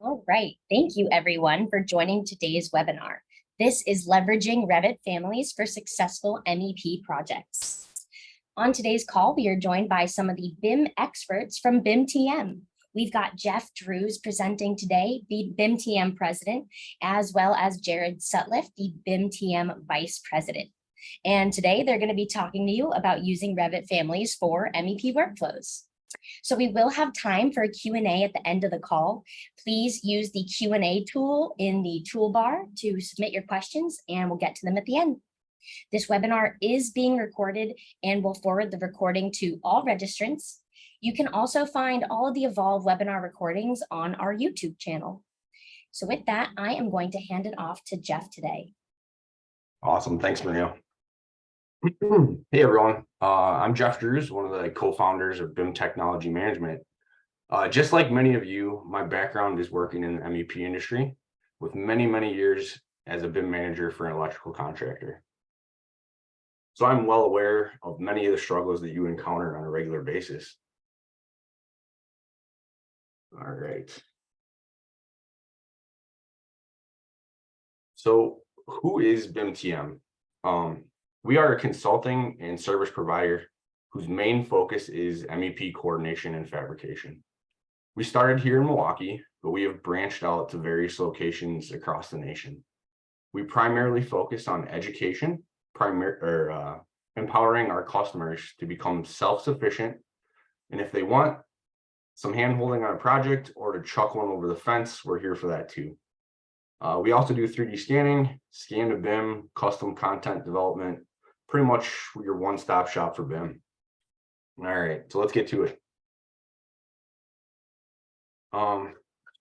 All right. Thank you, everyone, for joining today's webinar. This is Leveraging Revit Families for Successful MEP Projects. On today's call, we are joined by some of the BIM experts from BIMTM. We've got Jeff Drews presenting today, the BIMTM president, as well as Jared Sutliff, the BIMTM vice president. And today they're going to be talking to you about using Revit Families for MEP workflows. So we will have time for a Q&A at the end of the call. Please use the Q&A tool in the toolbar to submit your questions, and we'll get to them at the end. This webinar is being recorded and we'll forward the recording to all registrants. You can also find all of the Evolve webinar recordings on our YouTube channel. So with that, I am going to hand it off to Jeff today. Awesome. Thanks, Maria. Hey, everyone. I'm Jeff Drews, one of the co-founders of BIM Technology Management. Just like many of you, my background is working in the MEP industry with many years as a BIM manager for an electrical contractor. So I'm well aware of many of the struggles that you encounter on a regular basis. All right. So who is BIMTM? We are a consulting and service provider whose main focus is MEP coordination and fabrication. We started here in Milwaukee, but we have branched out to various locations across the nation. We primarily focus on education, empowering our customers to become self-sufficient, and if they want some hand-holding on a project or to chuck one over the fence, we're here for that too. We also do 3D scanning, scan to BIM, custom content development, pretty much your one-stop shop for BIM. All right, so let's get to it. I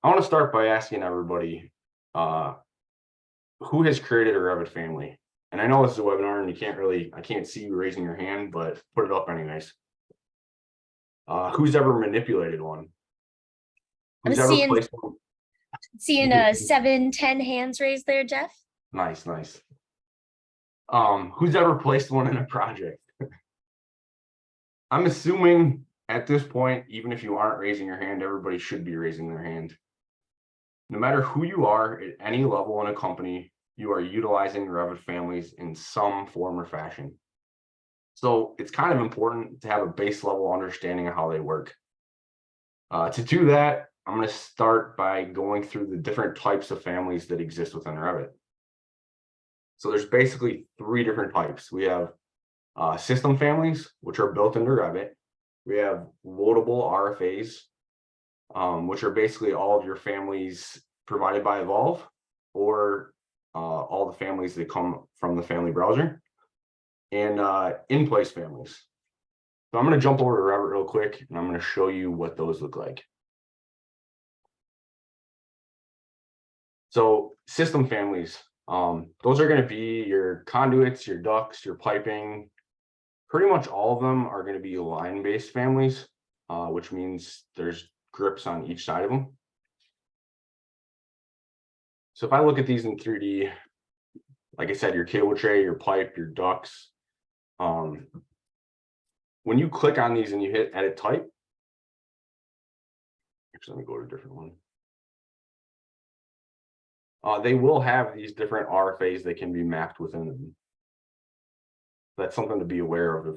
want to start by asking everybody, who has created a Revit family? And I know this is a webinar and I can't see you raising your hand, but put it up anyways. Who's ever manipulated one? Who's ever placed one? Seeing 7, 10 hands raised there, Jeff. Nice. Who's ever placed one in a project? I'm assuming at this point, even if you aren't raising your hand, everybody should be raising their hand. No matter who you are at any level in a company, you are utilizing Revit Families in some form or fashion. So it's kind of important to have a base level understanding of how they work. To do that, I'm going to start by going through the different types of families that exist within Revit. So there's basically 3 different types. We have system families, which are built into Revit. We have loadable RFAs, which are basically all of your families provided by Evolve, or all the families that come from the family browser, and in-place families. So I'm going to jump over to Revit real quick, and I'm going to show you what those look like. So system families, those are going to be your conduits, your ducts, your piping. Pretty much all of them are going to be line-based families, which means there's grips on each side of them. So if I look at these in 3D, like I said, your cable tray, your pipe, your ducts, when you click on these and you hit edit type, actually, let me go to a different one. They will have these different RFAs that can be mapped within them. That's something to be aware of.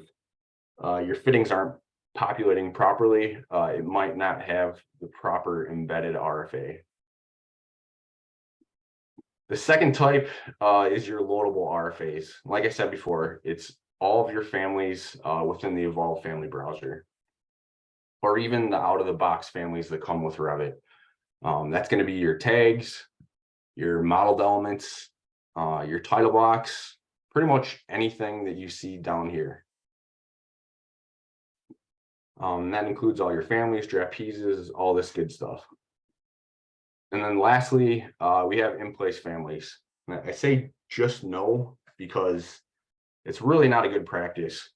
If your fittings aren't populating properly, it might not have the proper embedded RFA. The second type is your loadable RFAs. Like I said before, it's all of your families within the Evolve family browser, or even the out-of-the-box families that come with Revit. That's going to be your tags, your modeled elements, your title blocks, pretty much anything that you see down here. That includes all your families, trapezes, all this good stuff. And then lastly, we have in-place families. I say just no because it's really not a good practice.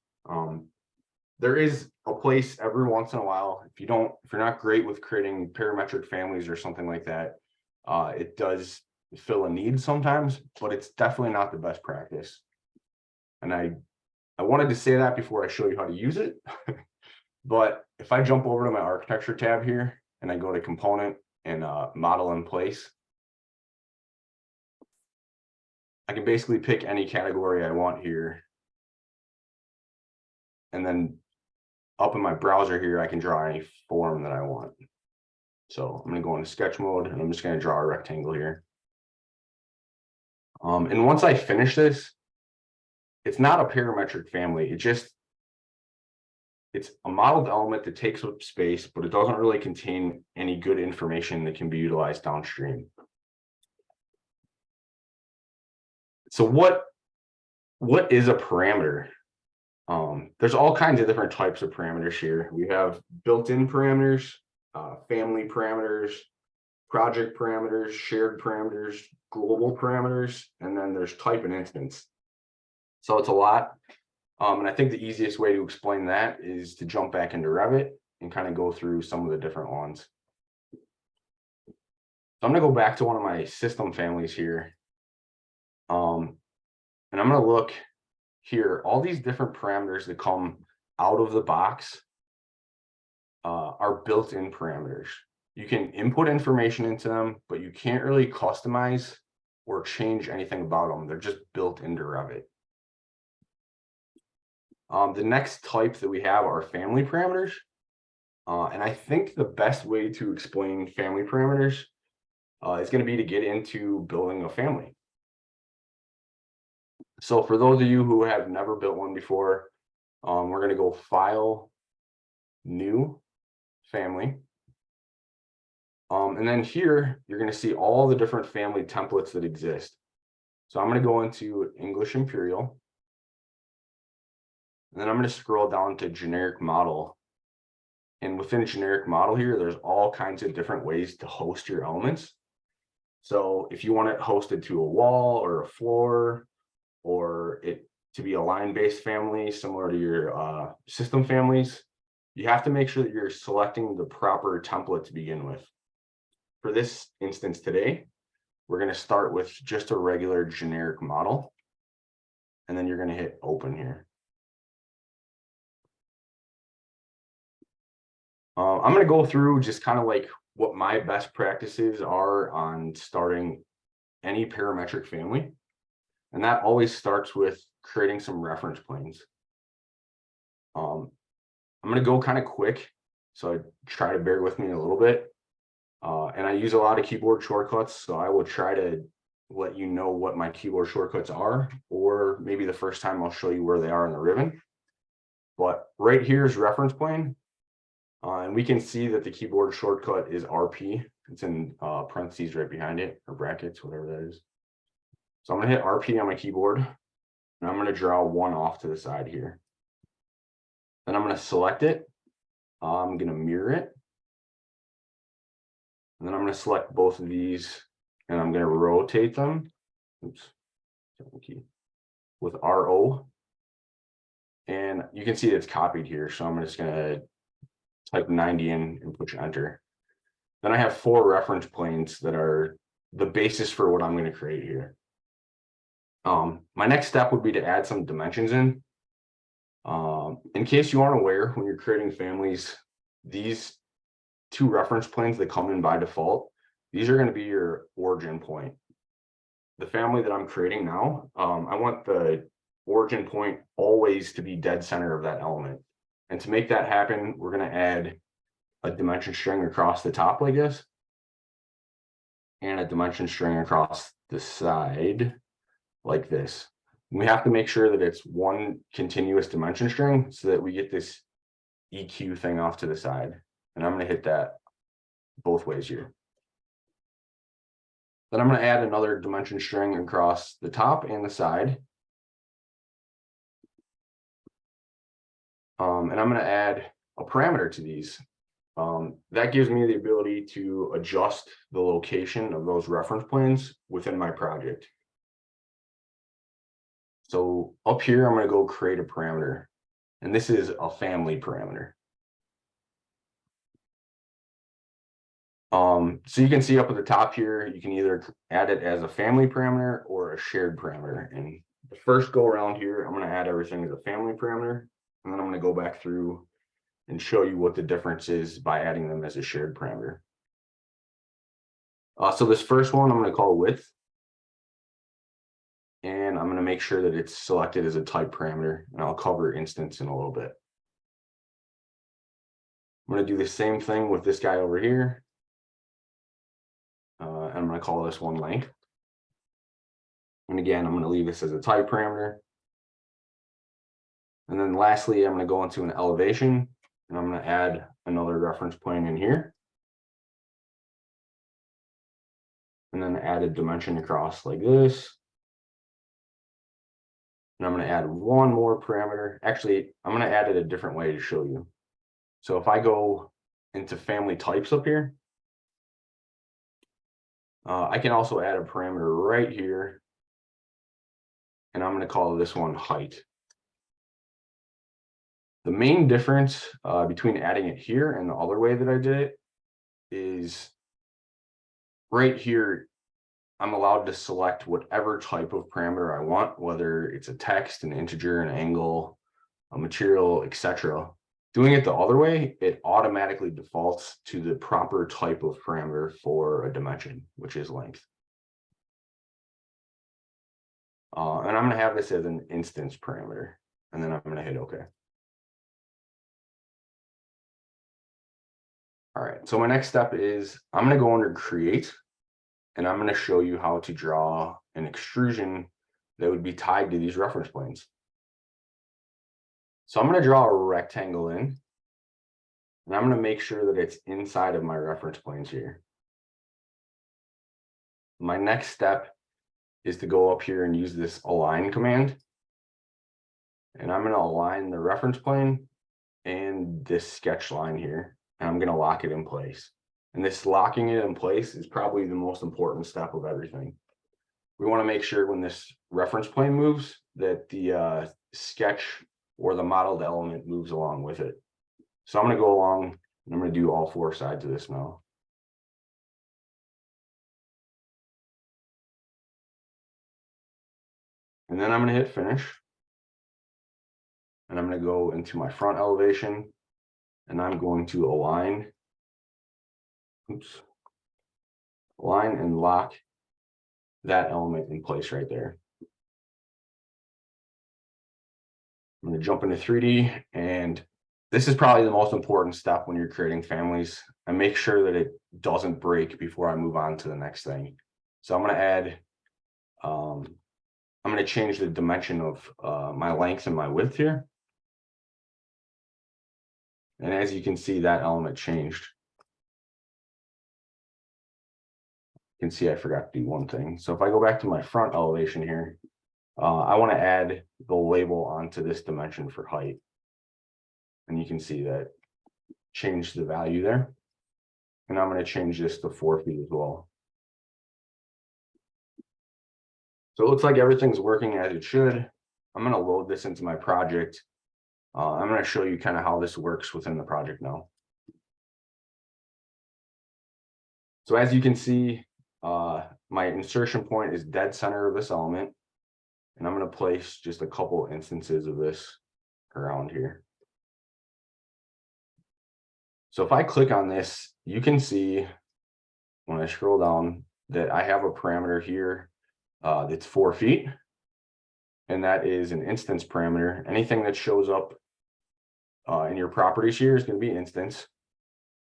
There is a place every once in a while, if you're not great with creating parametric families or something like that, it does fill a need sometimes, but it's definitely not the best practice. And I wanted to say that before I show you how to use it. But if I jump over to my architecture tab here and I go to component and model in place. I can basically pick any category I want here. And then up in my browser here, I can draw any form that I want. So I'm going to go into sketch mode and I'm just going to draw a rectangle here. And once I finish this, it's not a parametric family. It's a modeled element that takes up space, but it doesn't really contain any good information that can be utilized downstream. So what is a parameter? There's all kinds of different types of parameters here. We have built-in parameters, family parameters, project parameters, shared parameters, global parameters, and then there's type and instance. So it's a lot. And I think the easiest way to explain that is to jump back into Revit and kind of go through some of the different ones. So I'm going to go back to one of my system families here. And I'm going to look here, all these different parameters that come out of the box are built-in parameters. You can input information into them, but you can't really customize or change anything about them. They're just built into Revit. The next type that we have are family parameters. And I think the best way to explain family parameters is going to be to get into building a family. So for those of you who have never built one before, we're going to go File, New, Family. And then here, you're going to see all the different family templates that exist. So I'm going to go into English Imperial. And then I'm going to scroll down to generic model. And within generic model here, there's all kinds of different ways to host your elements. So if you want it hosted to a wall or a floor, or it to be a line-based family similar to your system families, you have to make sure that you're selecting the proper template to begin with. For this instance today, we're going to start with just a regular generic model, and then you're going to hit open here. I'm going to go through just kind of like what my best practices are on starting any parametric family. And that always starts with creating some reference planes. I'm going to go kind of quick, so try to bear with me a little bit. And I use a lot of keyboard shortcuts, so I will try to let you know what my keyboard shortcuts are, or maybe the first time I'll show you where they are in the ribbon. But right here is reference plane. And we can see that the keyboard shortcut is RP. It's in parentheses right behind it, or brackets, whatever that is. So I'm going to hit RP on my keyboard, and I'm going to draw one off to the side here. Then I'm going to select it. I'm going to mirror it. And then I'm going to select both of these, and I'm going to rotate them. Oops. With RO. And you can see it's copied here. So I'm just going to type 90 in and push enter. Then I have 4 reference planes that are the basis for what I'm going to create here. My next step would be to add some dimensions in. In case you aren't aware, when you're creating families, these 2 reference planes that come in by default, these are going to be your origin point. The family that I'm creating now, I want the origin point always to be dead center of that element. And to make that happen, we're going to add a dimension string across the top like this, and a dimension string across the side like this. And we have to make sure that it's one continuous dimension string so that we get this EQ thing off to the side. And I'm going to hit that both ways here. Then I'm going to add another dimension string across the top and the side. And I'm going to add a parameter to these. That gives me the ability to adjust the location of those reference planes within my project. So up here, I'm going to go create a parameter, and this is a family parameter. So you can see up at the top here, you can either add it as a family parameter or a shared parameter. And the first go around here, I'm going to add everything as a family parameter, and then I'm going to go back through and show you what the difference is by adding them as a shared parameter. So this first one, I'm going to call width. And I'm going to make sure that it's selected as a type parameter, and I'll cover instance in a little bit. I'm going to do the same thing with this guy over here. And I'm going to call this one length. And again, I'm going to leave this as a type parameter. And then lastly, I'm going to go into an elevation, and I'm going to add another reference plane in here. And then add a dimension across like this. And I'm going to add one more parameter. Actually, I'm going to add it a different way to show you. So if I go into family types up here, I can also add a parameter right here. And I'm going to call this one height. The main difference between adding it here and the other way that I did it is right here, I'm allowed to select whatever type of parameter I want, whether it's a text, an integer, an angle, a material, etc. Doing it the other way, it automatically defaults to the proper type of parameter for a dimension, which is length. And I'm going to have this as an instance parameter, and then I'm going to hit OK. All right, so my next step is I'm going to go under create, and I'm going to show you how to draw an extrusion that would be tied to these reference planes. So I'm going to draw a rectangle in, and I'm going to make sure that it's inside of my reference planes here. My next step is to go up here and use this align command. And I'm going to align the reference plane and this sketch line here, and I'm going to lock it in place. And this locking it in place is probably the most important step of everything. We want to make sure when this reference plane moves that the sketch or the modeled element moves along with it. So I'm going to go along and I'm going to do all four sides of this now. And then I'm going to hit finish. And I'm going to go into my front elevation, and I'm going to align. Align and lock that element in place right there. I'm going to jump into 3D, and this is probably the most important step when you're creating families. I make sure that it doesn't break before I move on to the next thing. So I'm going to add, I'm going to change the dimension of my length and my width here. And as you can see, that element changed. You can see I forgot to do one thing. So if I go back to my front elevation here, I want to add the label onto this dimension for height. And you can see that changed the value there. And I'm going to change this to 4 feet as well. So it looks like everything's working as it should. I'm going to load this into my project. I'm going to show you kind of how this works within the project now. So as you can see, my insertion point is dead center of this element. And I'm going to place just a couple instances of this around here. So if I click on this, you can see when I scroll down that I have a parameter here that's 4 feet. And that is an instance parameter. Anything that shows up in your properties here is going to be instance.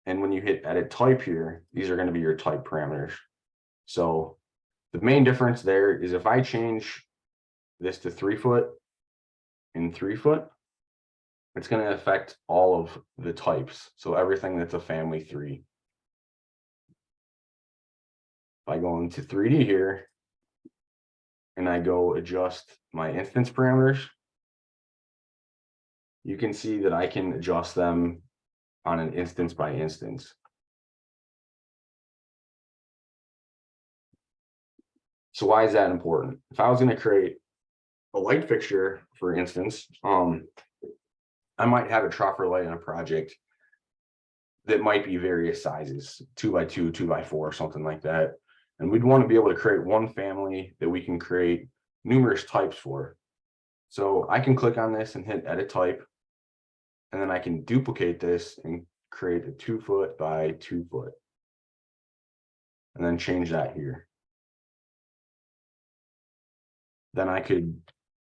And when you hit edit type here, these are going to be your type parameters. So the main difference there is if I change this to 3 foot and 3 foot, it's going to affect all of the types. So everything that's a family 3. If I go into 3D here and I go adjust my instance parameters, you can see that I can adjust them on an instance by instance. So why is that important? If I was going to create a light fixture, for instance, I might have a troffer light in a project that might be various sizes, 2x2, 2x4, something like that. And we'd want to be able to create one family that we can create numerous types for. So I can click on this and hit edit type, and then I can duplicate this and create a 2 foot by 2 foot. and then change that here. Then I could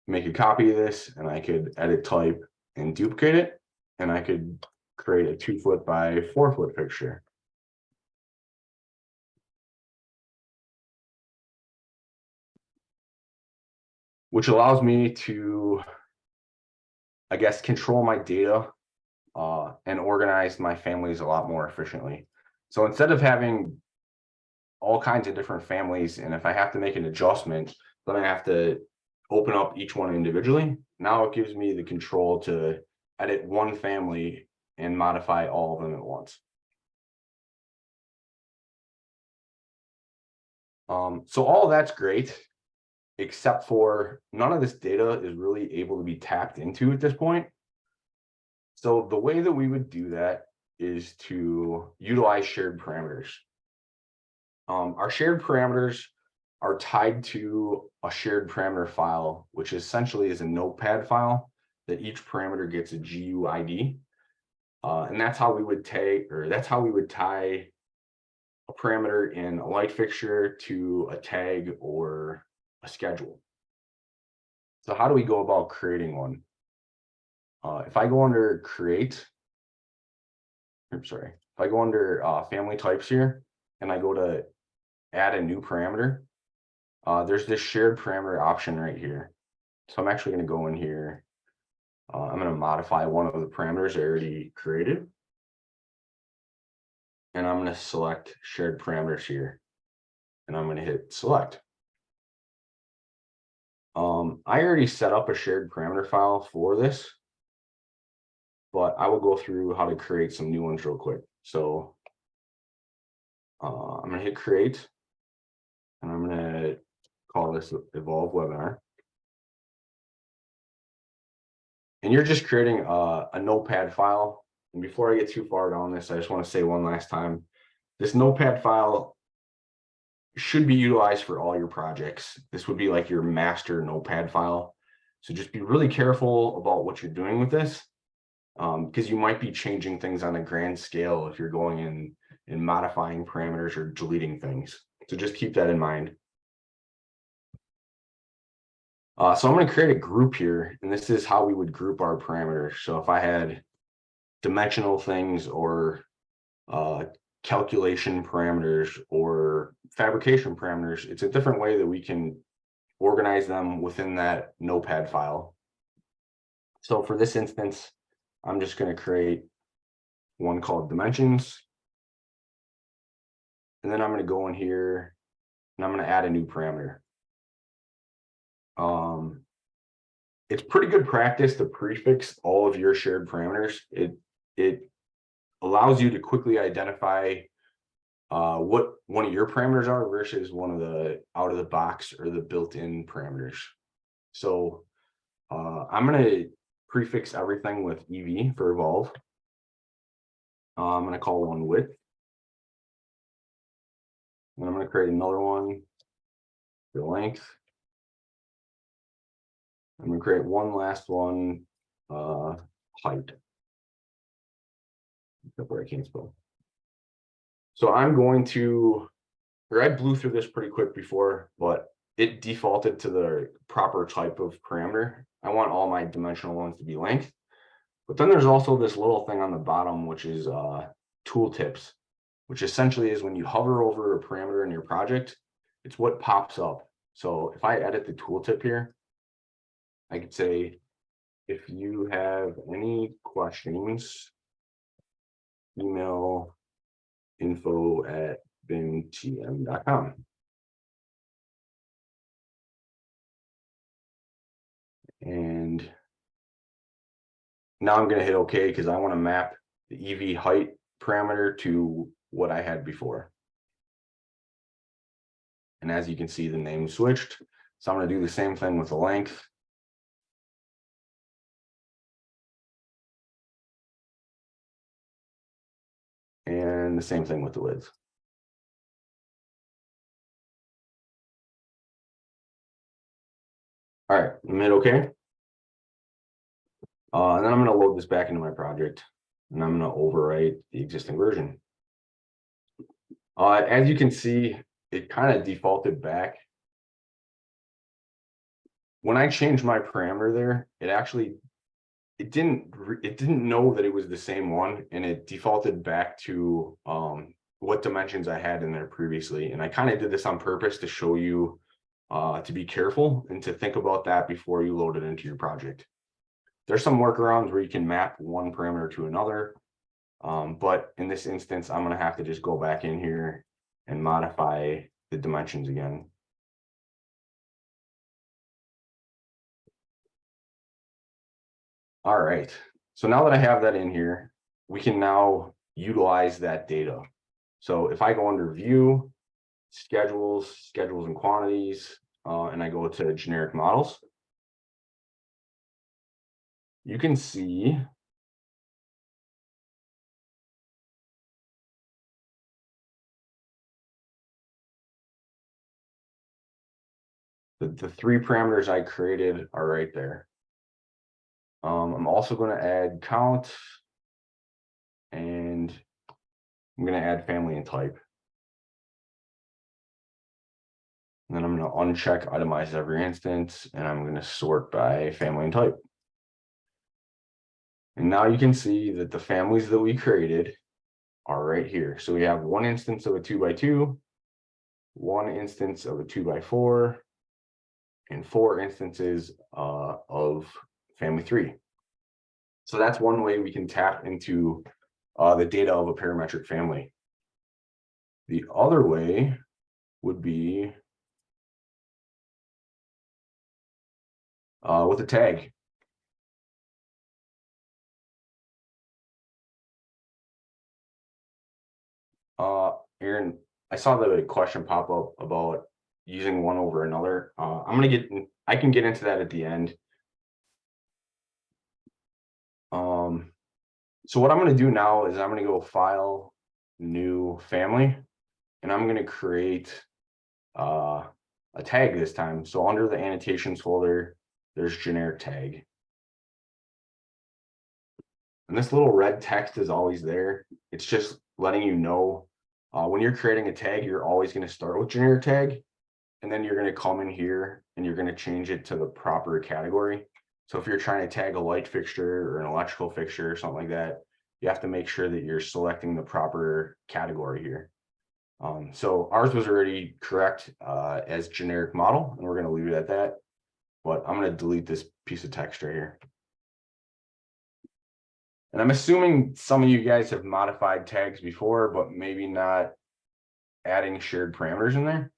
make a copy of this and I could edit type and duplicate it. And I could create a 2 foot by 4 foot fixture. Which allows me to, I guess, control my data and organize my families a lot more efficiently. So instead of having all kinds of different families, and if I have to make an adjustment, then I have to open up each one individually. Now it gives me the control to edit one family and modify all of them at once. So all of that's great, except for none of this data is really able to be tapped into at this point. So the way that we would do that is to utilize shared parameters. Our shared parameters are tied to a shared parameter file, which essentially is a notepad file that each parameter gets a GUID. And that's how we would tie a parameter in a light fixture to a tag or a schedule. So how do we go about creating one? If I go under create, if I go under family types here and I go to add a new parameter, there's this shared parameter option right here. So I'm actually going to go in here. I'm going to modify one of the parameters I already created. And I'm going to select shared parameters here. And I'm going to hit select. I already set up a shared parameter file for this, but I will go through how to create some new ones real quick. So I'm going to hit create, and I'm going to call this Evolve Webinar. And you're just creating a notepad file. And before I get too far down this, I just want to say one last time, this notepad file should be utilized for all your projects. This would be like your master notepad file. So just be really careful about what you're doing with this, because you might be changing things on a grand scale if you're going in and modifying parameters or deleting things. So just keep that in mind. So I'm going to create a group here, and this is how we would group our parameters. So if I had dimensional things or calculation parameters or fabrication parameters, it's a different way that we can organize them within that notepad file. So for this instance, I'm just going to create one called dimensions. And then I'm going to go in here and I'm going to add a new parameter. It's pretty good practice to prefix all of your shared parameters. It allows you to quickly identify what one of your parameters are versus one of the out of the box or the built-in parameters. So I'm going to prefix everything with EV for evolve. I'm going to call one width. And I'm going to create another one for length. I'm going to create one last one, height. Except where I can't spell. So I'm going to, or I blew through this pretty quick before, but it defaulted to the proper type of parameter. I want all my dimensional ones to be length. But then there's also this little thing on the bottom, which is tooltips, which essentially is when you hover over a parameter in your project, it's what pops up. So if I edit the tooltip here, I could say, if you have any questions, email info@bimtm.com. And now I'm going to hit OK because I want to map the EV height parameter to what I had before. And as you can see, the name switched. So I'm going to do the same thing with the length. And the same thing with the width. All right, I'm hit OK. And then I'm going to load this back into my project, and I'm going to overwrite the existing version. As you can see, it kind of defaulted back. When I changed my parameter there, it didn't know that it was the same one, and it defaulted back to what dimensions I had in there previously. And I kind of did this on purpose to show you to be careful and to think about that before you load it into your project. There's some workarounds where you can map one parameter to another. But in this instance, I'm going to have to just go back in here and modify the dimensions again. All right. So now that I have that in here, we can now utilize that data. So if I go under view, schedules and quantities, and I go to generic models, you can see that the three parameters I created are right there. I'm also going to add count, and I'm going to add family and type. And then I'm going to uncheck itemize every instance, and I'm going to sort by family and type. And now you can see that the families that we created are right here. So we have one instance of a 2x2, one instance of a 2x4, and 4 instances of family 3. So that's one way we can tap into the data of a parametric family. The other way would be with a tag. Aaron, I saw the question pop up about using one over another. I can get into that at the end. So what I'm going to do now is I'm going to go file, new family, and I'm going to create a tag this time. So under the annotations folder, there's generic tag. And this little red text is always there. It's just letting you know when you're creating a tag, you're always going to start with generic tag, and then you're going to come in here and you're going to change it to the proper category. So if you're trying to tag a light fixture or an electrical fixture or something like that, you have to make sure that you're selecting the proper category here. So ours was already correct as generic model, and we're going to leave it at that. But I'm going to delete this piece of text right here. And I'm assuming some of you guys have modified tags before, but maybe not adding shared parameters in there.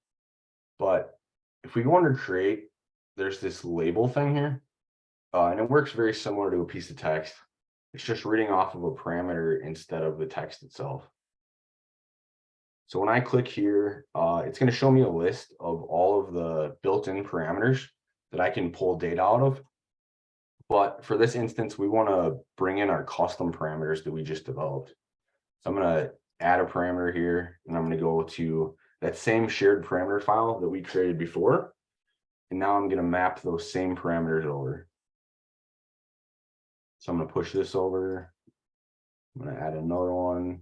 But if we go under create, there's this label thing here. And it works very similar to a piece of text. It's just reading off of a parameter instead of the text itself. So when I click here, it's going to show me a list of all of the built-in parameters that I can pull data out of. But for this instance, we want to bring in our custom parameters that we just developed. So I'm going to add a parameter here, and I'm going to go to that same shared parameter file that we created before. And now I'm going to map those same parameters over. So I'm going to push this over. I'm going to add another one,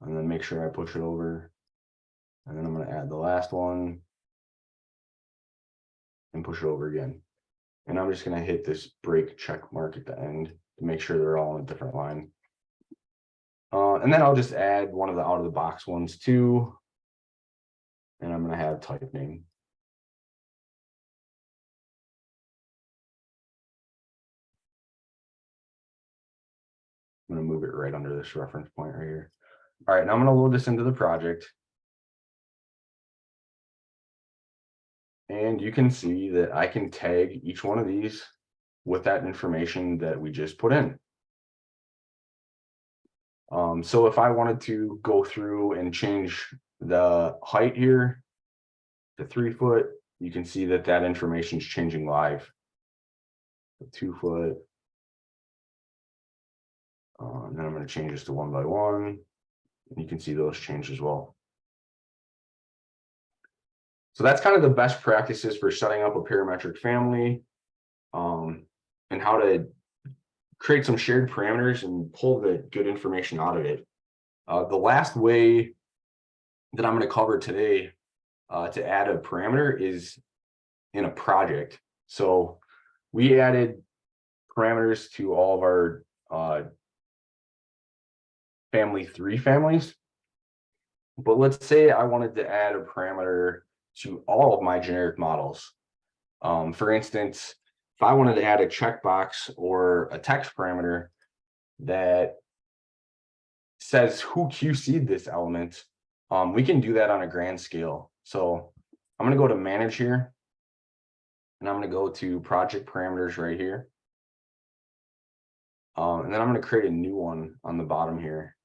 and then make sure I push it over. And then I'm going to add the last one and push it over again. And I'm just going to hit this break check mark at the end to make sure they're all in a different line. And then I'll just add one of the out of the box ones too. And I'm going to have type name. I'm going to move it right under this reference point right here. All right, now I'm going to load this into the project. And you can see that I can tag each one of these with that information that we just put in. So if I wanted to go through and change the height here to 3 foot, you can see that that information is changing live. 2 foot. And then I'm going to change this to 1 by 1. And you can see those change as well. So that's kind of the best practices for setting up a parametric family, and how to create some shared parameters and pull the good information out of it. The last way that I'm going to cover today to add a parameter is in a project. So we added parameters to all of our family 3 families. But let's say I wanted to add a parameter to all of my generic models. For instance, if I wanted to add a checkbox or a text parameter that says who QC'd this element, we can do that on a grand scale. So I'm going to go to manage here, and I'm going to go to project parameters right here. And then I'm going to create a new one on the bottom here.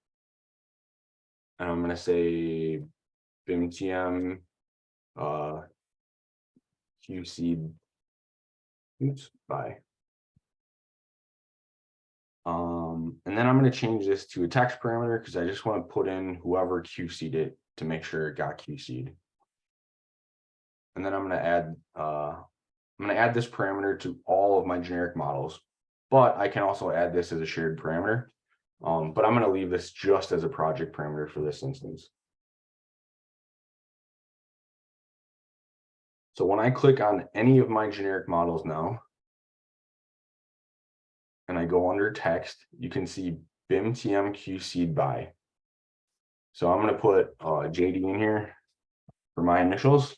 And I'm going to say BIMTM QC by. And then I'm going to change this to a text parameter because I just want to put in whoever QC'd it to make sure it got QC'd. And then I'm going to add this parameter to all of my generic models, but I can also add this as a shared parameter. But I'm going to leave this just as a project parameter for this instance. So when I click on any of my generic models now, and I go under text, you can see BIMTM QC'd by. So I'm going to put JD in here for my initials.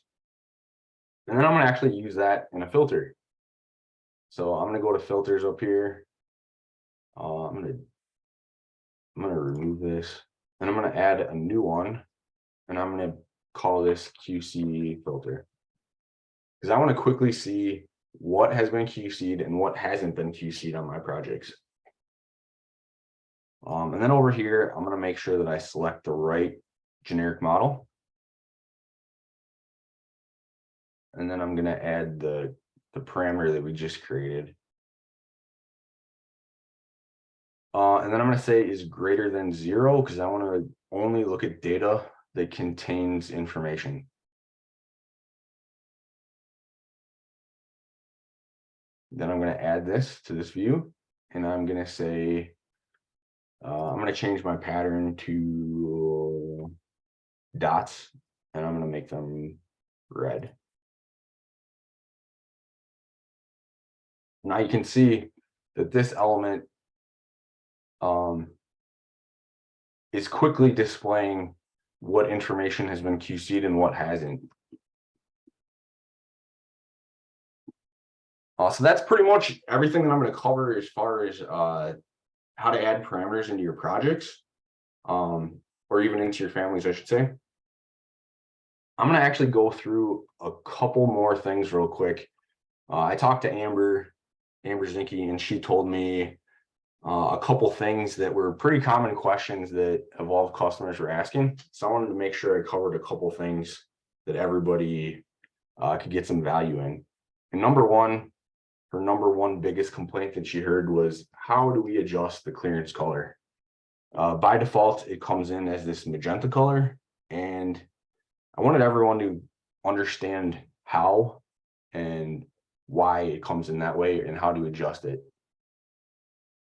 And then I'm going to actually use that in a filter. So I'm going to go to filters up here. I'm going to remove this, and I'm going to add a new one, and I'm going to call this QC filter, because I want to quickly see what has been QC'd and what hasn't been QC'd on my projects. And then over here, I'm going to make sure that I select the right generic model. And then I'm going to add the parameter that we just created. And then I'm going to say is greater than 0, because I want to only look at data that contains information. Then I'm going to add this to this view, and I'm going to say, I'm going to change my pattern to dots, and I'm going to make them red. Now you can see that this element is quickly displaying what information has been QC'd and what hasn't. So that's pretty much everything that I'm going to cover as far as how to add parameters into your projects, or even into your families, I should say. I'm going to actually go through a couple more things real quick. I talked to Amber Zinke, and she told me a couple things that were pretty common questions that Evolve customers were asking. So I wanted to make sure I covered a couple things that everybody could get some value in. And her number one biggest complaint that she heard was, how do we adjust the clearance color? By default, it comes in as this magenta color, and I wanted everyone to understand how and why it comes in that way and how to adjust it.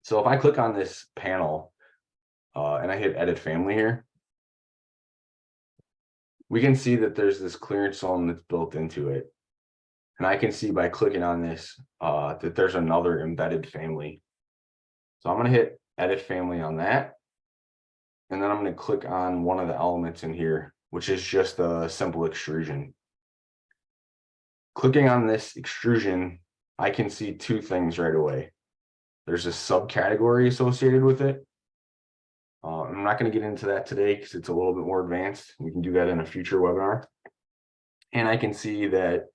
So if I click on this panel and I hit edit family here, we can see that there's this clearance zone that's built into it. And I can see by clicking on this that there's another embedded family. So I'm going to hit edit family on that. And then I'm going to click on one of the elements in here, which is just a simple extrusion. Clicking on this extrusion, I can see two things right away. There's a subcategory associated with it. I'm not going to get into that today because it's a little bit more advanced. We can do that in a future webinar. And I can see that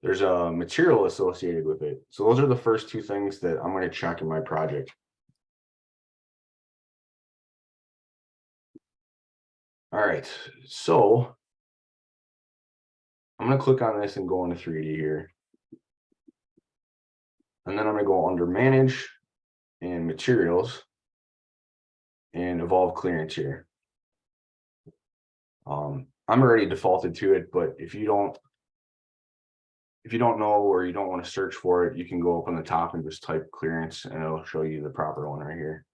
there's a material associated with it. So those are the first two things that I'm going to check in my project. All right, so I'm going to click on this and go into 3D here. And then I'm going to go under manage and materials and evolve clearance here. I'm already defaulted to it, but if you don't know, or you don't want to search for it, you can go up on the top and just type clearance, and it'll show you the proper one right here.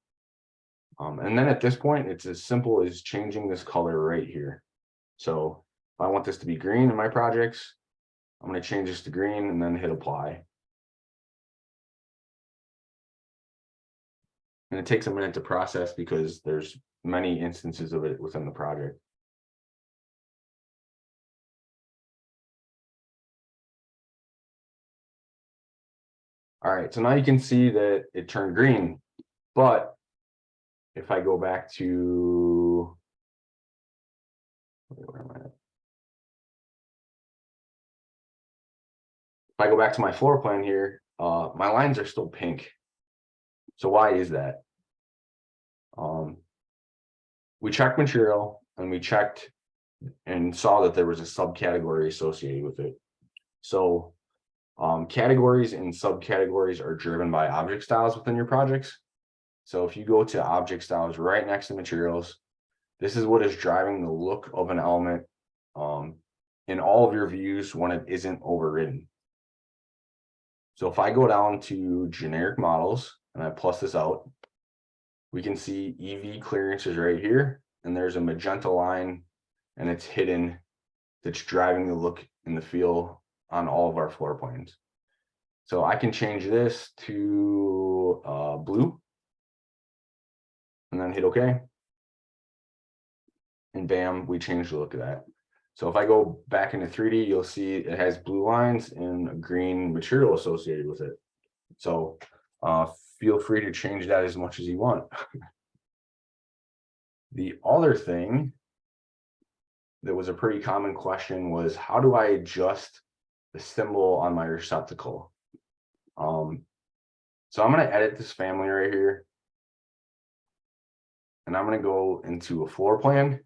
And then at this point, it's as simple as changing this color right here. So if I want this to be green in my projects, I'm going to change this to green and then hit apply. And it takes a minute to process because there's many instances of it within the project. All right, so now you can see that it turned green, but if I go back to, where am I at? If I go back to my floor plan here, my lines are still pink. So why is that? We checked material and we checked and saw that there was a subcategory associated with it. So categories and subcategories are driven by object styles within your projects. So if you go to object styles right next to materials, this is what is driving the look of an element in all of your views when it isn't overridden. So if I go down to generic models and I plus this out, we can see EV clearances right here, and there's a magenta line and it's hidden that's driving the look and the feel on all of our floor plans. So I can change this to blue and then hit OK. And bam, we changed the look of that. So if I go back into 3D, you'll see it has blue lines and a green material associated with it. So feel free to change that as much as you want. The other thing that was a pretty common question was, how do I adjust the symbol on my receptacle? So I'm going to edit this family right here. And I'm going to go into a floor plan.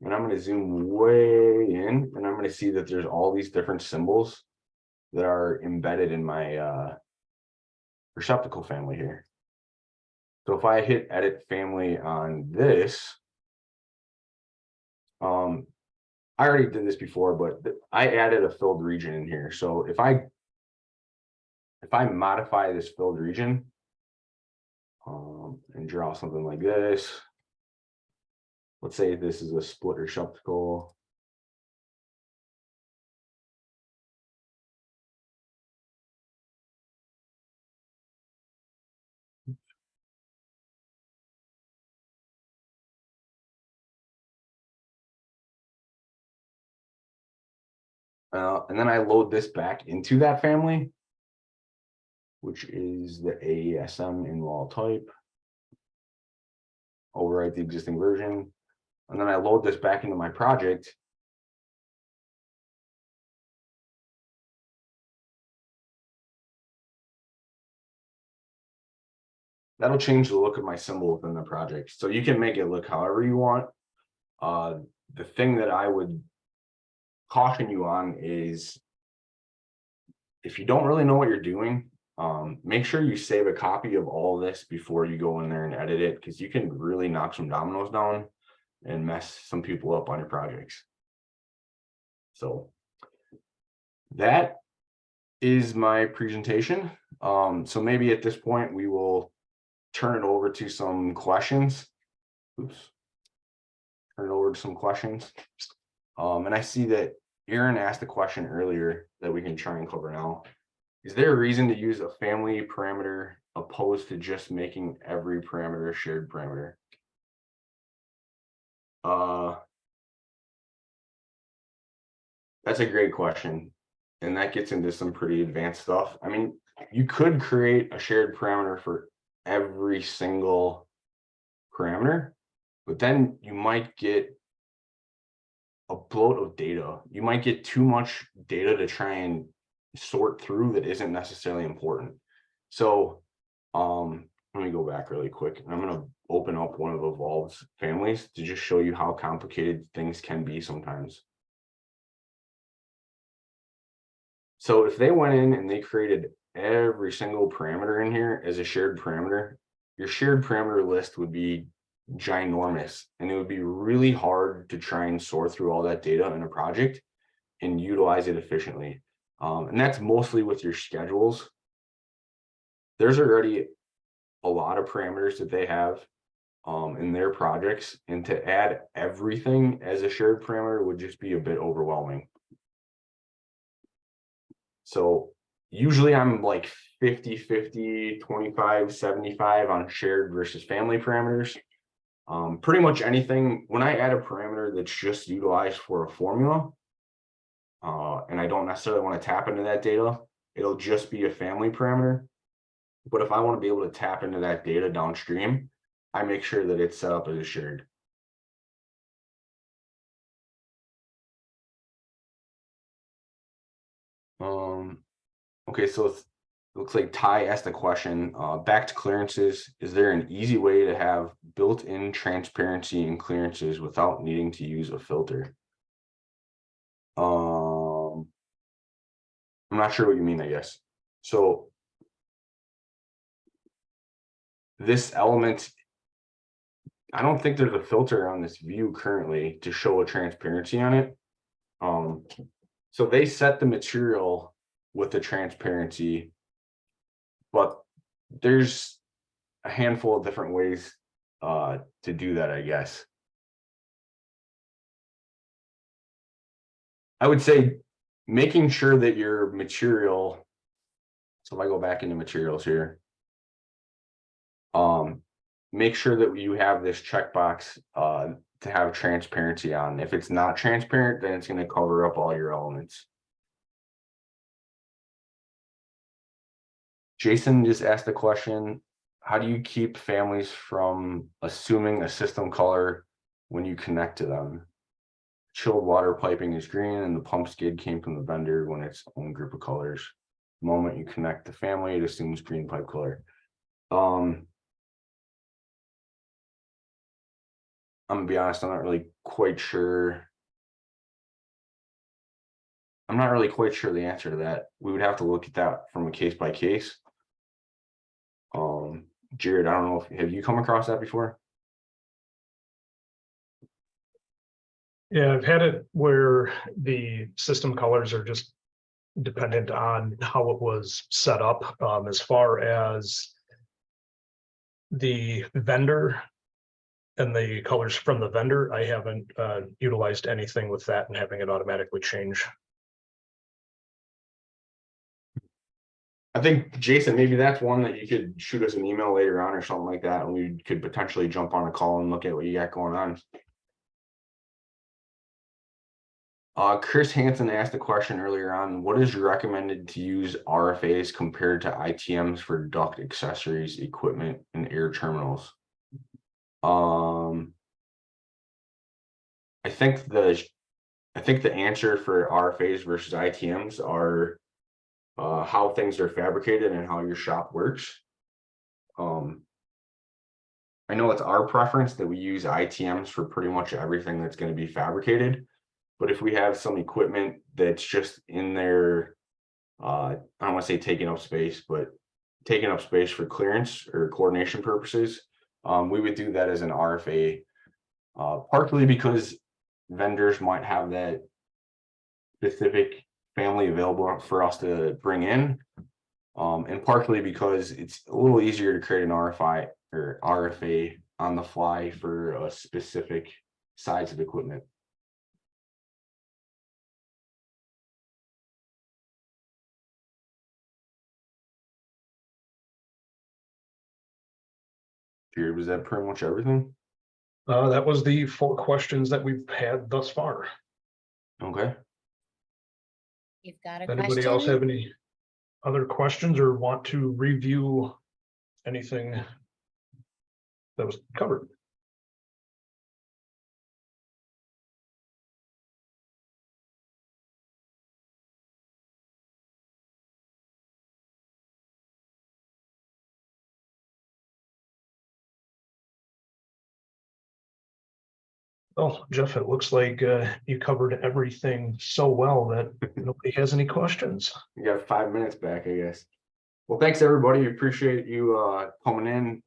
And I'm going to zoom way in, and I'm going to see that there's all these different symbols that are embedded in my receptacle family here. So if I hit edit family on this, I already did this before, but I added a filled region in here. So if I modify this filled region and draw something like this, let's say this is a split receptacle. And then I load this back into that family, which is the ASM in wall type. Overwrite the existing version. And then I load this back into my project. That'll change the look of my symbol within the project. So you can make it look however you want. The thing that I would caution you on is, if you don't really know what you're doing, make sure you save a copy of all of this before you go in there and edit it, because you can really knock some dominoes down and mess some people up on your projects. So that is my presentation. So maybe at this point we will turn it over to some questions. Oops. Turn it over to some questions. And I see that Aaron asked a question earlier that we can try and cover now. Is there a reason to use a family parameter opposed to just making every parameter a shared parameter? That's a great question. And that gets into some pretty advanced stuff. I mean, you could create a shared parameter for every single parameter, but then you might get a bloat of data. You might get too much data to try and sort through that isn't necessarily important. So let me go back really quick. I'm going to open up one of EVOLVE's families to just show you how complicated things can be sometimes. So if they went in and they created every single parameter in here as a shared parameter, your shared parameter list would be ginormous, and it would be really hard to try and sort through all that data in a project and utilize it efficiently. And that's mostly with your schedules. There's already a lot of parameters that they have. in their projects, and to add everything as a shared parameter would just be a bit overwhelming. So usually I'm like 50-50, 25-75 on shared versus family parameters. Pretty much anything, when I add a parameter that's just utilized for a formula, and I don't necessarily want to tap into that data, it'll just be a family parameter. But if I want to be able to tap into that data downstream, I make sure that it's set up as a shared. Okay, so it looks like Ty asked the question, back to clearances, is there an easy way to have built-in transparency in clearances without needing to use a filter? I'm not sure what you mean, I guess. So this element, I don't think there's a filter on this view currently to show a transparency on it. So they set the material with the transparency, but there's a handful of different ways to do that, I guess. I would say making sure that your material, so if I go back into materials here, make sure that you have this checkbox to have transparency on. If it's not transparent, then it's going to cover up all your elements. Jason just asked the question, how do you keep families from assuming a system color when you connect to them? Chilled water piping is green and the pump skid came from the vendor when it's own group of colors. The moment you connect the family, it assumes green pipe color. I'm gonna be honest, I'm not really quite sure. I'm not really quite sure the answer to that. We would have to look at that from a case by case. Jared, I don't know if have you come across that before? Yeah, I've had it where the system colors are just dependent on how it was set up. As far as the vendor and the colors from the vendor, I haven't utilized anything with that and having it automatically change. I think, Jason, maybe that's one that you could shoot us an email later on or something like that, and we could potentially jump on a call and look at what you got going on. Chris Hansen asked a question earlier on, what is recommended to use RFAs compared to ITMs for duct accessories, equipment, and air terminals? I think the answer for RFAs versus ITMs are how things are fabricated and how your shop works. I know it's our preference that we use ITMs for pretty much everything that's going to be fabricated, but if we have some equipment that's just in there, I don't want to say taking up space, but taking up space for clearance or coordination purposes, we would do that as an RFA, partly because vendors might have that specific family available for us to bring in, and partly because it's a little easier to create an RFI or RFA on the fly for a specific size of equipment. Jared, was that pretty much everything? That was the 4 questions that we've had thus far. Okay. You've got a Anybody else have any other questions or want to review anything that was covered? Oh, Jeff, it looks like you covered everything so well that nobody has any questions. You got 5 minutes back, I guess. Well, thanks everybody. Appreciate you coming in.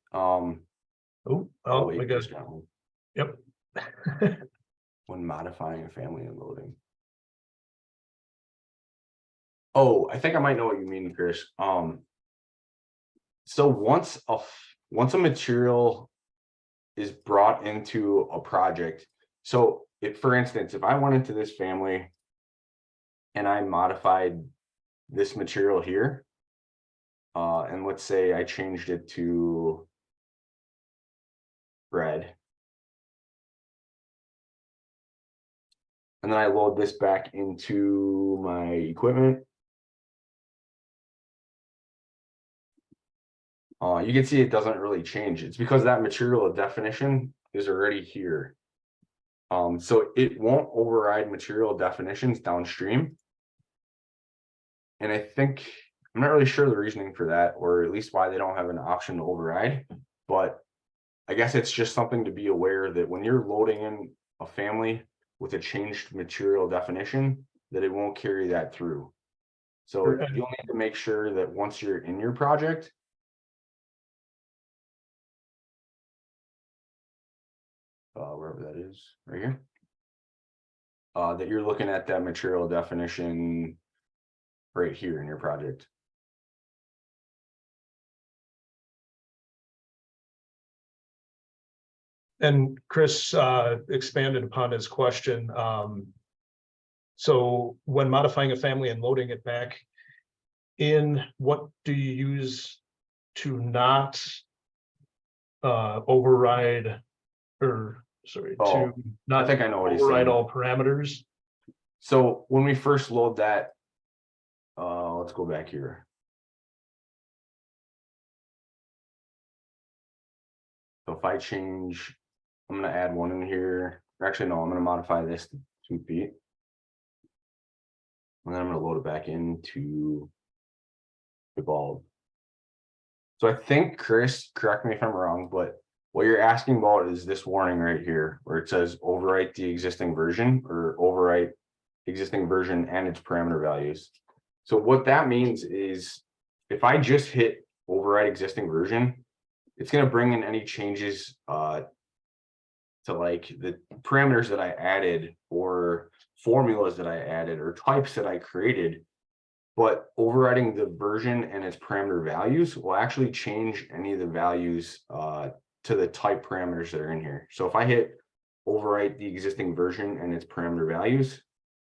We got. Yep. When modifying a family and loading. Oh, I think I might know what you mean, Chris. So once a material is brought into a project. So if, for instance, if I went into this family and I modified this material here, and let's say I changed it to red, and then I load this back into my equipment, you can see it doesn't really change. It's because that material definition is already here. So it won't override material definitions downstream. And I think, I'm not really sure the reasoning for that, or at least why they don't have an option to override, but I guess it's just something to be aware that when you're loading in a family with a changed material definition, that it won't carry that through. So you'll need to make sure that once you're in your project, wherever that is, right here, that you're looking at that material definition right here in your project. And Chris expanded upon his question. So when modifying a family and loading it back in, what do you use to not override, or sorry, to not I think I know what he's override saying. all parameters? So when we first load that, let's go back here. So if I change, I'm going to add one in here. Actually, no, I'm going to modify this to 2 feet. And then I'm going to load it back into Evolve. So I think, Chris, correct me if I'm wrong, but what you're asking about is this warning right here, where it says overwrite the existing version, or overwrite existing version and its parameter values. So what that means is if I just hit override existing version, it's going to bring in any changes to like the parameters that I added, or formulas that I added, or types that I created. But overriding the version and its parameter values will actually change any of the values to the type parameters that are in here. So if I hit overwrite the existing version and its parameter values,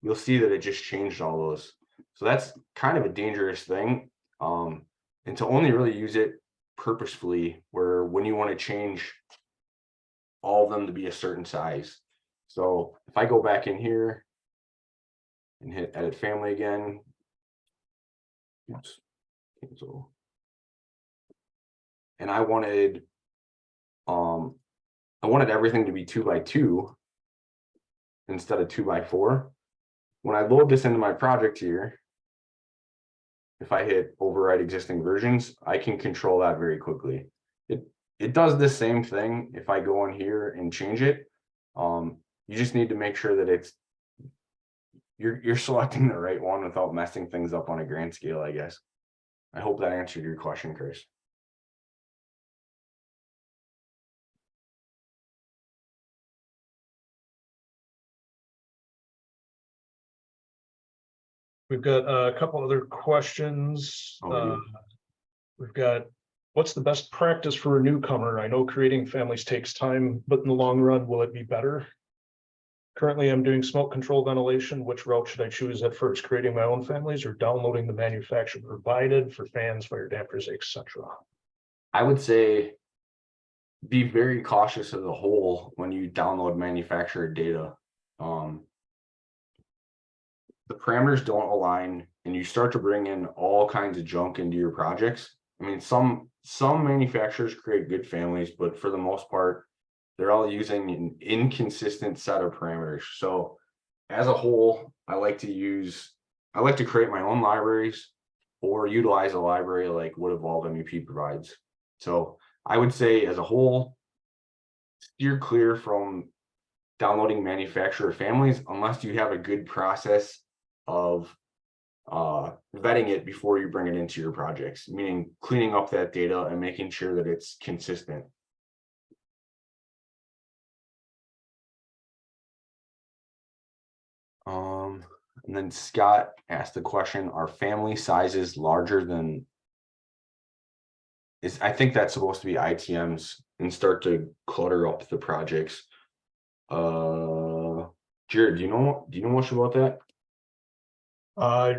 you'll see that it just changed all those. So that's kind of a dangerous thing. And to only really use it purposefully, where when you want to change all of them to be a certain size. So if I go back in here and hit edit family again, oops, cancel. And I wanted everything to be 2 by 2 instead of 2 by 4. When I load this into my project here, if I hit override existing versions, I can control that very quickly. It does the same thing if I go in here and change it. You just need to make sure that you're selecting the right one without messing things up on a grand scale, I guess. I hope that answered your question, Chris. We've got a couple other questions. We've got, what's the best practice for a newcomer? I know creating families takes time, but in the long run, will it be better? Currently, I'm doing smoke control ventilation. Which route should I choose at first? Creating my own families or downloading the manufacturer provided for fans, fire dampers, etc.? I would say be very cautious of the whole when you download manufacturer data. The parameters don't align and you start to bring in all kinds of junk into your projects. I mean, some manufacturers create good families, but for the most part, they're all using an inconsistent set of parameters. So as a whole, I like to create my own libraries or utilize a library like what EVOLVE MEP provides. So I would say as a whole, steer clear from downloading manufacturer families unless you have a good process of vetting it before you bring it into your projects, meaning cleaning up that data and making sure that it's consistent. And then Scott asked the question, are family sizes larger than I think that's supposed to be ITMs and start to clutter up the projects. Jared, do you know much about that?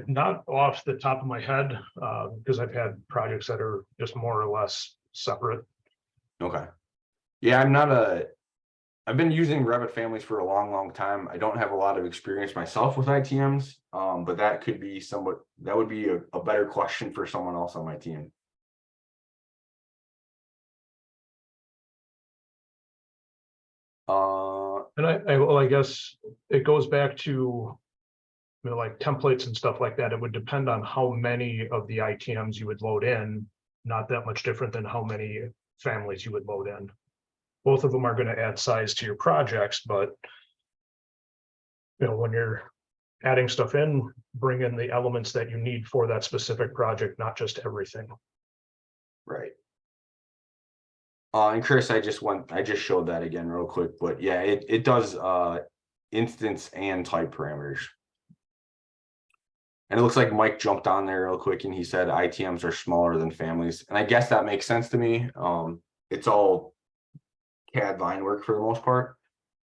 Not off the top of my head, because I've had projects that are just more or less separate. Okay. Yeah, I've been using Revit Families for a long time. I don't have a lot of experience myself with ITMs, but that would be a better question for someone else on my team. And I guess it goes back to, like templates and stuff like that. It would depend on how many of the ITMs you would load in, not that much different than how many families you would load in. Both of them are going to add size to your projects, but when you're adding stuff in, bring in the elements that you need for that specific project, not just everything. Right. And Chris, I just showed that again real quick, but yeah, it does instance and type parameters. And it looks like Mike jumped on there real quick and he said ITMs are smaller than families. And I guess that makes sense to me. It's all CAD line work for the most part,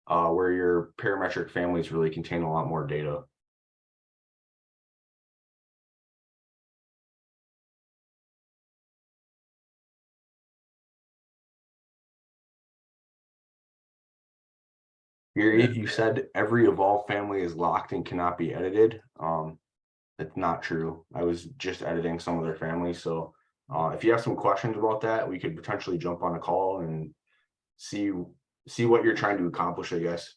where your parametric families really contain a lot more data. You said every evolve family is locked and cannot be edited. That's not true. I was just editing some of their families. So if you have some questions about that, we could potentially jump on a call and see what you're trying to accomplish, I guess.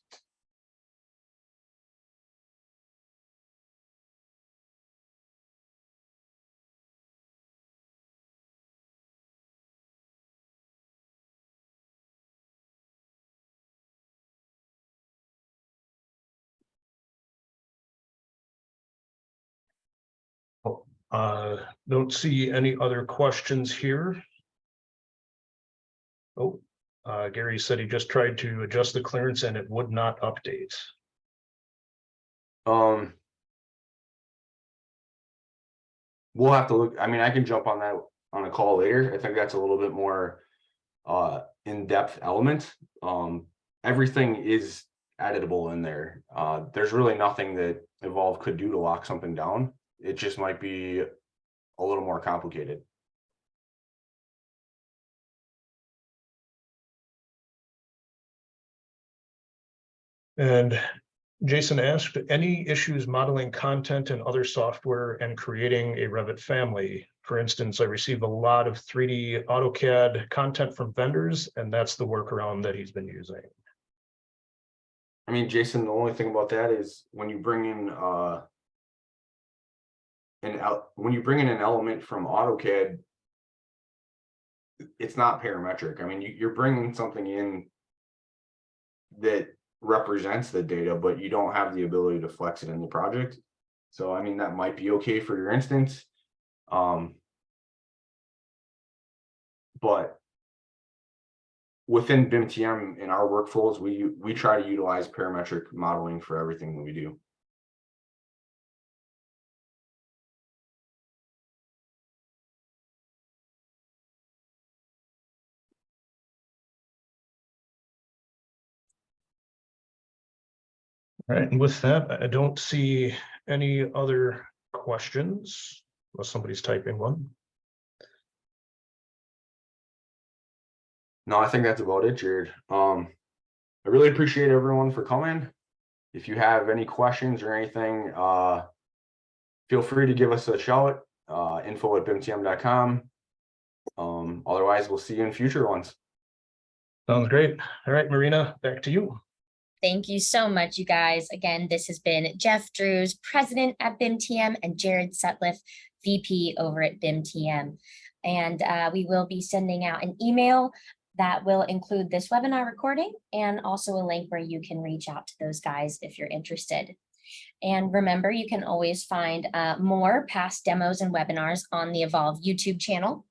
Don't see any other questions here. Oh, Gary said he just tried to adjust the clearance and it would not update. We'll have to look. I mean, I can jump on that on a call later. I think that's a little bit more in-depth element. Everything is editable in there. There's really nothing that Evolve could do to lock something down. It just might be a little more complicated. And Jason asked, any issues modeling content in other software and creating a Revit family? For instance, I received a lot of 3D AutoCAD content from vendors, and that's the workaround that he's been using. I mean, Jason, the only thing about that is when you bring in an element from AutoCAD, it's not parametric. I mean, you're bringing something in that represents the data, but you don't have the ability to flex it in the project. So, I mean, that might be okay for your instance. But within BIMTM in our workflows, we try to utilize parametric modeling for everything that we do. All right, and with that, I don't see any other questions unless somebody's typing one. No, I think that's about it, Jared. I really appreciate everyone for coming. If you have any questions or anything, feel free to give us a shout. info@bimtm.com. Otherwise, we'll see you in future ones. Sounds great. All right, Marina, back to you. Thank you so much, you guys. Again, this has been Jeff Drews, President at BIMTM, and Jared Sutliff, VP over at BIMTM. And we will be sending out an email that will include this webinar recording and also a link where you can reach out to those guys if you're interested. And remember, you can always find more past demos and webinars on the Evolve YouTube channel.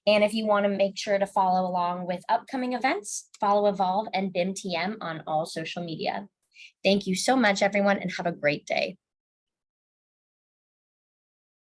And if you want to make sure to follow along with upcoming events, follow Evolve and BIMTM on all social media. Thank you so much, everyone, and have a great day.